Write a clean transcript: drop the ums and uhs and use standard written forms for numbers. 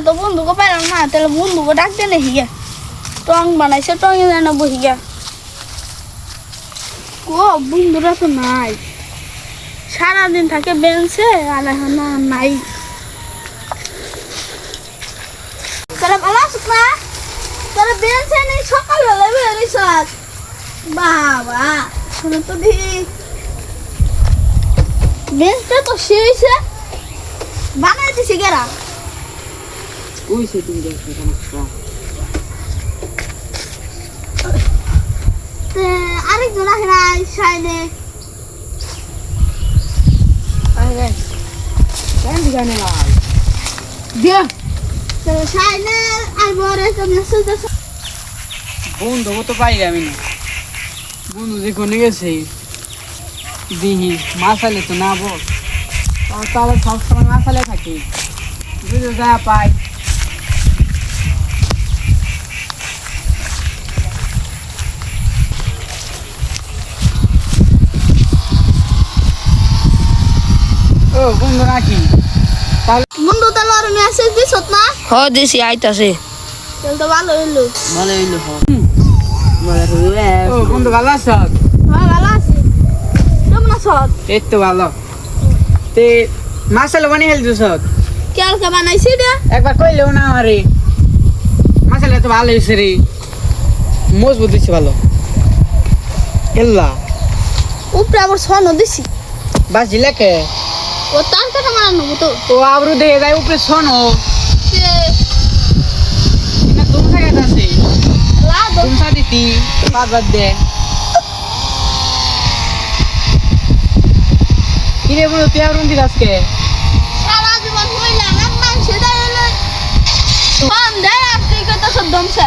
তো বন্ধুকে পাইলাম না, তাহলে বন্ধুকে ডাক দে নাকি গা। টং বানাইছে, টঙে যায় না বহি গা। ও বন্ধুরা তো নাই, সারাদিন থাকে বেঞ্চে আর এখন নাই। তোরা ভালো আছিস না? তোরা বেঞ্চে নেই, সকালবেলা বেরিয়েছ। বাবা শুনে তো দেখি বেঞ্চটা তো শেষে বানাই দিছি গেরা। আরেকজন আসে নাই সাইডে। বন্ধু তো পাই আমি না, বন্ধু যে কোনে গেছে দিহি মাসালে তো না বল, তাহলে সবসময় মাসালে থাকি বুঝে যা পাই। ও বন্ধু নাকি বন্ধু তাহলে আর মেসেজ দিছ না? হ দিছি আইতাছে। তাহলে তো ভালো হইলো। ভালো হইলো হ। ও বন্ধু ভালো আছ? হ্যাঁ ভালো আছি। কেমন আছ? এই তো ভালো। তে মাসালে বানিয়ে ফেলছিস? কালকে বানাইছি রে। একবার কইলেও না আমারে। মাসালে তো ভালো হয়েছে রে, মজবুত হয়েছে ভালো। এল্লা উপরে আবার ছনো দিছি। বাস ঝিলাকে ও তার কাটা মারানো তো। ও আবরু দেখে যায় উপরে শোনো না, তুমি জায়গায় আছে তুমি দিতি বাদ দে। কিরে বলো তুই আবরুন দিল আজকে? সারা জীবন হইলাম মানুষে দাঁড়ালে দেয় আর তুই কত সব দমছে।